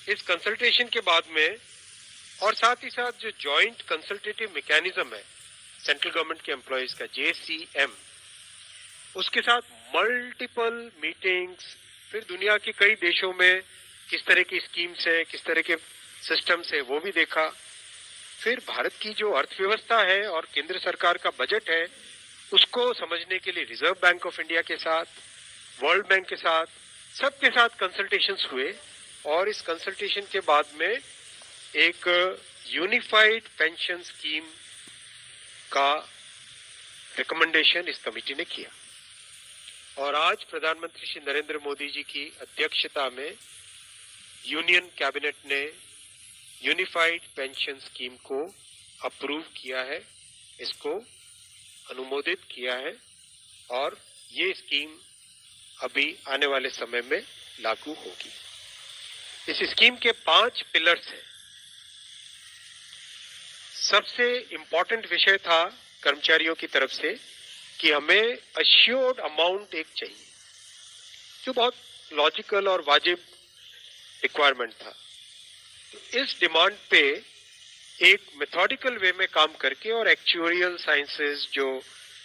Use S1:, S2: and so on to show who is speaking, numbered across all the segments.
S1: इस कंसल्टेशन के बाद में और साथ ही साथ जो जॉइंट कंसल्टेटिव मैकेनिज्म है सेंट्रल गवर्नमेंट के एम्प्लॉयज का JCM, उसके साथ मल्टीपल मीटिंग्स, फिर दुनिया के कई देशों में किस तरह की स्कीम्स है, किस तरह के सिस्टम्स है, वो भी देखा। फिर भारत की जो अर्थव्यवस्था है और केंद्र सरकार का बजट है उसको समझने के लिए रिजर्व बैंक ऑफ इंडिया के साथ, वर्ल्ड बैंक के साथ, सबके साथ कंसल्टेशंस हुए और इस कंसल्टेशन के बाद में एक यूनिफाइड पेंशन स्कीम का रिकमेंडेशन इस कमेटी ने किया और आज प्रधानमंत्री श्री नरेंद्र मोदी जी की अध्यक्षता में यूनियन कैबिनेट ने यूनिफाइड पेंशन स्कीम को अप्रूव किया है, इसको अनुमोदित किया है और ये स्कीम अभी आने वाले समय में लागू होगी। इस स्कीम के 5 पिलर्स हैं। सबसे इंपॉर्टेंट विषय था कर्मचारियों की तरफ से कि हमें अश्योर्ड अमाउंट एक चाहिए, जो बहुत लॉजिकल और वाजिब रिक्वायरमेंट था। तो इस डिमांड पे एक मेथोडिकल वे में काम करके और एक्चुअरियल साइंसेस, जो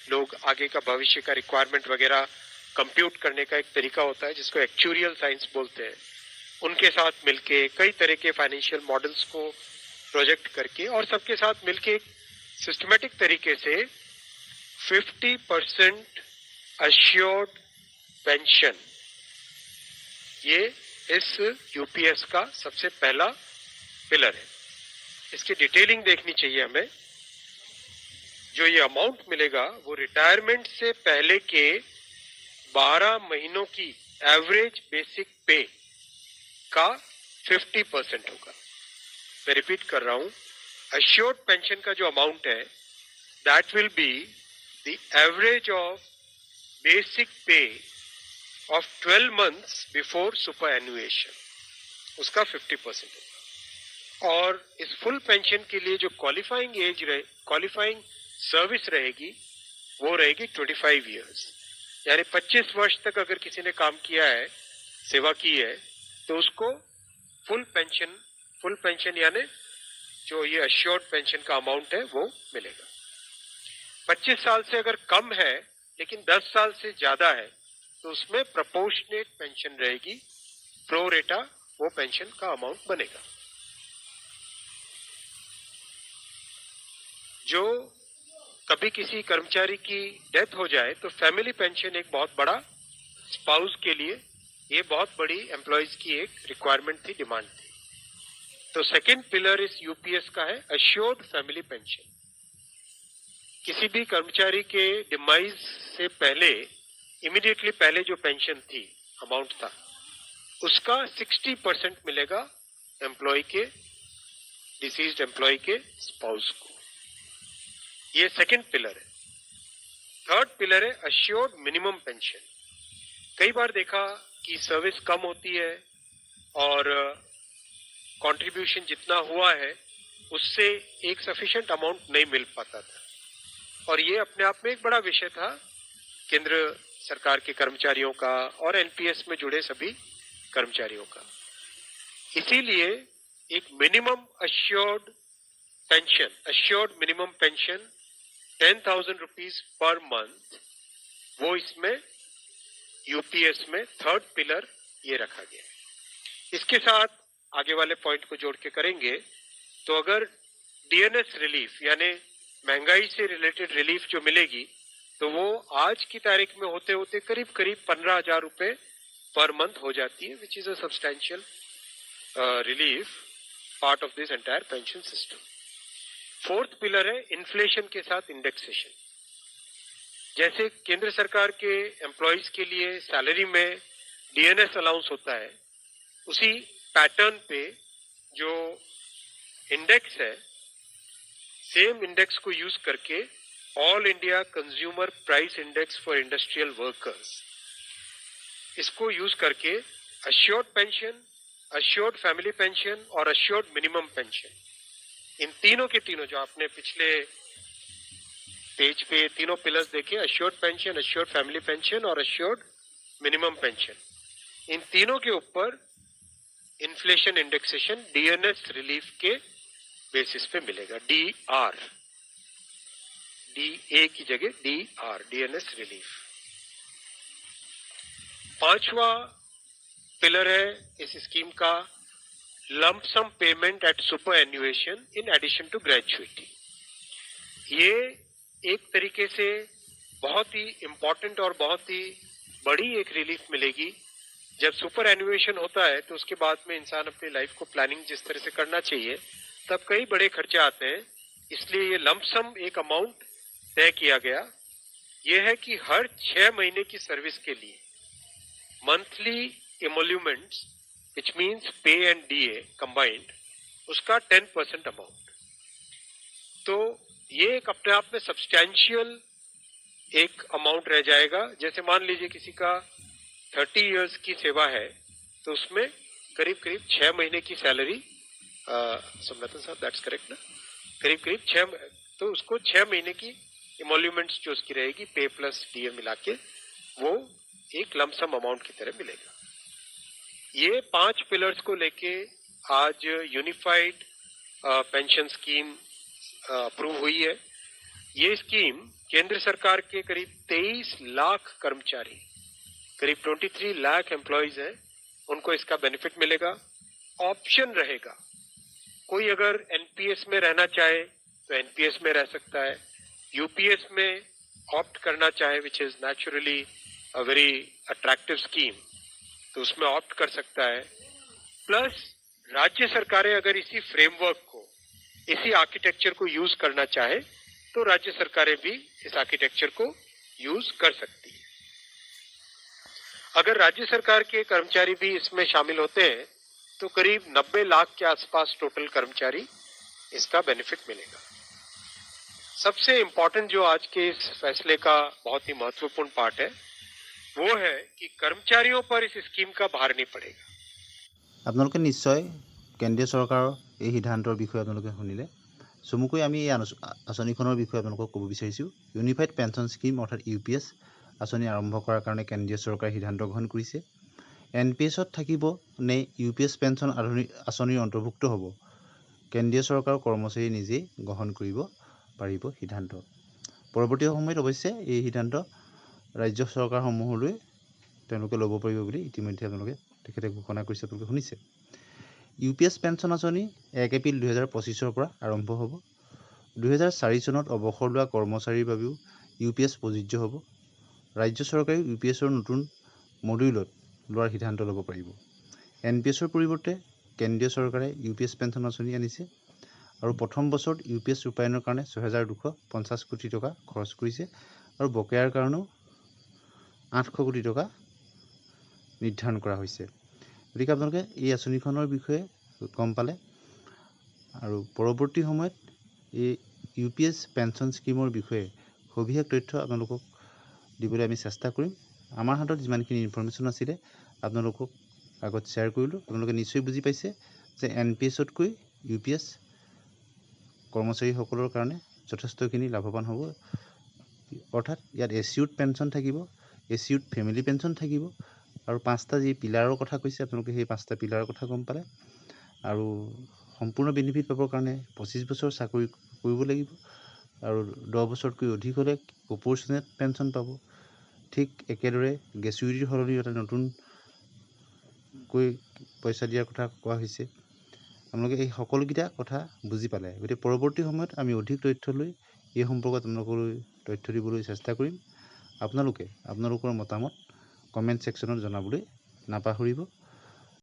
S1: लोग आगे का भविष्य का रिक्वायरमेंट वगैरह कंप्यूट करने का एक तरीका होता है जिसको एक्चुअरियल साइंस बोलते हैं, उनके साथ मिलके कई तरह के फाइनेंशियल मॉडल्स को प्रोजेक्ट करके और सबके साथ मिलके एक सिस्टमेटिक तरीके से 50% अश्योर्ड पेंशन, ये इस यूपीएस का सबसे पहला पिलर है। इसकी डिटेलिंग देखनी चाहिए हमें। जो ये अमाउंट मिलेगा वो रिटायरमेंट से पहले के 12 महीनों की एवरेज बेसिक पे का 50% होगा। मैं रिपीट कर रहा हूं, अश्योर्ड पेंशन का जो अमाउंट है that will be the average of basic पे ऑफ 12 मंथ्स बिफोर सुपर एनुएशन, उसका 50% होगा। और इस फुल पेंशन के लिए जो क्वालिफाइंग सर्विस रहेगी वो रहेगी 25 इयर्स, यानी 25 वर्ष तक अगर किसी ने काम किया है, सेवा की है, तो उसको फुल पेंशन यानी जो ये अश्योर्ड पेंशन का अमाउंट है वो मिलेगा। 25 साल से अगर कम है लेकिन 10 साल से ज्यादा है तो उसमें प्रोपोर्शनेट पेंशन रहेगी, प्रो रेटा वो पेंशन का अमाउंट बनेगा। जो कभी किसी कर्मचारी की डेथ हो जाए तो फैमिली पेंशन एक बहुत बड़ा, स्पाउस के लिए ये बहुत बड़ी एम्प्लॉयज की एक रिक्वायरमेंट थी, डिमांड थी। तो सेकंड पिलर इस यूपीएस का है अश्योर्ड फैमिली पेंशन। किसी भी कर्मचारी के डिमाइज से पहले, इमीडिएटली पहले जो पेंशन थी, अमाउंट था, उसका 60% मिलेगा एम्प्लॉय के, डिसीज्ड एम्प्लॉय के स्पाउस को। ये सेकंड पिलर है। थर्ड पिलर है अश्योर्ड मिनिमम पेंशन। कई बार देखा कि सर्विस कम होती है और कंट्रीब्यूशन जितना हुआ है उससे एक सफिशिएंट अमाउंट नहीं मिल पाता था, और ये अपने आप में एक बड़ा विषय था केंद्र सरकार के कर्मचारियों का और एनपीएस में जुड़े सभी कर्मचारियों का। इसीलिए एक minimum assured pension, assured minimum pension 10,000 rupees per month, वो इसमें यूपीएस में थर्ड पिलर ये रखा गया है। इसके साथ आगे वाले पॉइंट को जोड़ के करेंगे तो अगर डीएनएस रिलीफ यानी महंगाई से रिलेटेड रिलीफ जो मिलेगी तो वो आज की तारीख में होते होते करीब 15,000 रुपए पर मंथ हो जाती है, which is a substantial relief part of this entire pension system. Fourth pillar है इन्फ्लेशन के साथ इंडेक्सेशन। जैसे केंद्र सरकार के एम्प्लॉयज के लिए सैलरी में डीएनएस अलाउंस होता है, उसी पैटर्न पे जो इंडेक्स है, सेम इंडेक्स को यूज करके all India consumer price index for industrial workers, इसको यूज करके assured pension, assured family pension और अश्योर्ड मिनिमम पेंशन, इन तीनों के तीनों जो आपने पिछले पेज पे तीनों पिलर्स देखे, assured pension, assured family pension और अश्योर्ड मिनिमम पेंशन, इन तीनों के ऊपर इन्फ्लेशन इंडेक्सेशन डीएनएस रिलीफ के बेसिस पे मिलेगा। डी ए की जगह DR, डीएनएस रिलीफ। पांचवा पिलर है इस स्कीम का lump sum payment at superannuation in addition to gratuity. ये एक तरीके से बहुत ही इंपॉर्टेंट और बहुत ही बड़ी एक रिलीफ मिलेगी। जब सुपर एन्युएशन होता है तो उसके बाद में इंसान अपनी लाइफ को प्लानिंग जिस तरह से करना चाहिए तब कई बड़े खर्चे आते हैं, इसलिए ये लंप सम एक अमाउंट तय किया गया। ये है कि हर 6 महीने की सर्विस के लिए मंथली एमोल्यूमेंट्स विच मीन्स पे एंड DA कंबाइंड उसका 10% अमाउंट। तो ये एक अपने आप में सब्सटैंशियल एक अमाउंट रह जाएगा। जैसे मान लीजिए किसी का 30 इयर्स की सेवा है तो उसमें करीब करीब 6 महीने की सैलरी, समरतन साहब दैट्स करेक्ट ना, करीब करीब 6, तो उसको 6 महीने की इमोल्यूमेंट्स जो उसकी रहेगी पे प्लस DA मिला के वो एक लमसम अमाउंट की तरह मिलेगा। ये 5 पिलर्स को लेके आज यूनिफाइड पेंशन स्कीम अप्रूव हुई है। ये स्कीम केंद्र सरकार के करीब 23 लाख कर्मचारी, करीब 23 लाख एम्प्लॉइज हैं, उनको इसका बेनिफिट मिलेगा। ऑप्शन रहेगा, कोई अगर एनपीएस में रहना चाहे तो एनपीएस में रह सकता है, यूपीएस में ऑप्ट करना चाहे which is naturally a very attractive scheme तो उसमें ऑप्ट कर सकता है। प्लस राज्य सरकारें अगर इसी फ्रेमवर्क को, इसी आर्किटेक्चर को यूज करना चाहे तो राज्य सरकारें भी इस आर्किटेक्चर को यूज कर सकती है। अगर राज्य सरकार के कर्मचारी भी इसमें शामिल होते हैं तो करीब 90 लाख के आसपास टोटल कर्मचारी इसका बेनिफिट मिलेगा। सबसे इंपॉर्टेंट जो आज के इस फैसले का बहुत ही महत्वपूर्ण पार्ट है वो है कि कर्मचारियों पर इस स्कीम का भार नहीं पड़ेगा।
S2: আপোনালোকে নিশ্চয় কেন্দ্ৰীয় চৰকাৰৰ এই সিদ্ধান্তৰ বিষয়ে আপোনালোকে শুনিলে। চমুকৈ আমি এই আঁচনিখনৰ বিষয়ে আপোনালোকক ক'ব বিচাৰিছোঁ। ইউনিফাইড পেঞ্চন স্কিম অৰ্থাৎ UPS আঁচনি আৰম্ভ কৰাৰ কাৰণে কেন্দ্ৰীয় চৰকাৰে সিদ্ধান্ত গ্ৰহণ কৰিছে। NPSত থাকিব নে UPS পেঞ্চন আঁচনিৰ অন্তৰ্ভুক্ত হ'ব, কেন্দ্ৰীয় চৰকাৰৰ কৰ্মচাৰীয়ে নিজেই গ্ৰহণ কৰিব পাৰিব সিদ্ধান্ত। পৰৱৰ্তী সময়ত অৱশ্যে এই সিদ্ধান্ত ৰাজ্য চৰকাৰসমূহলৈ তেওঁলোকে ল'ব পাৰিব বুলি ইতিমধ্যে আপোনালোকে তেখেতে ঘোষণা কৰিছে, আপোনালোকে শুনিছে। UPS পেঞ্চন আঁচনি 1 এপ্ৰিল 2025 পৰা আৰম্ভ হ'ব। 2004 চনত অৱসৰ লোৱা কৰ্মচাৰীৰ বাবেও UPS প্ৰযোজ্য হ'ব। ৰাজ্য চৰকাৰেও UPSৰ নতুন মডিউলত লোৱাৰ সিদ্ধান্ত ল'ব পাৰিব। NPSৰ পৰিৱৰ্তে কেন্দ্ৰীয় চৰকাৰে UPS পেঞ্চন আঁচনি আনিছে আৰু প্ৰথম বছৰত UPS ৰূপায়ণৰ কাৰণে 6,250 কোটি টকা খৰচ কৰিছে আৰু বকেয়াৰ কাৰণেও 800 কোটি টকা নিৰ্ধাৰণ কৰা হৈছে। গতিকে আপোনালোকে এই আঁচনিখনৰ বিষয়ে গম পালে আৰু পৰৱৰ্তী সময়ত এই UPS পেঞ্চন স্কিমৰ বিষয়ে সবিশেষ তথ্য আপোনালোকক দিবলৈ আমি চেষ্টা কৰিম। আমাৰ হাতত যিমানখিনি ইনফৰমেশ্যন আছিলে আপোনালোকক আগত শ্বেয়াৰ কৰিলোঁ। আপোনালোকে নিশ্চয় বুজি পাইছে যে NPSতকৈ UPS কৰ্মচাৰীসকলৰ কাৰণে যথেষ্টখিনি লাভৱান হ'ব। অৰ্থাৎ ইয়াত এচিউড পেঞ্চন থাকিব, এচিউড ফেমিলি পেঞ্চন থাকিব আৰু 5টা যি পিলাৰৰ কথা কৈছে আপোনালোকে সেই 5টা পিলাৰৰ কথা গম পালে। আৰু সম্পূৰ্ণ বেনিফিট পাবৰ কাৰণে 25 বছৰ চাকৰি কৰিব লাগিব আৰু 10 বছৰতকৈ অধিক হ'লে প্ৰপ'ৰ্চনেট পেঞ্চন পাব। ঠিক একেদৰে গ্ৰেচুইটিৰ সলনি এটা নতুনকৈ পইচা দিয়াৰ কথা কোৱা হৈছে। আপোনালোকে এই সকলোকেইটা কথা বুজি পালে। গতিকে পৰৱৰ্তী সময়ত আমি অধিক তথ্য লৈ এই সম্পৰ্কত আপোনালোকলৈ তথ্য দিবলৈ চেষ্টা কৰিম। আপোনালোকে আপোনালোকৰ মতামত কমেণ্ট ছেকশ্যনত জনাবলৈ নাপাহৰিব।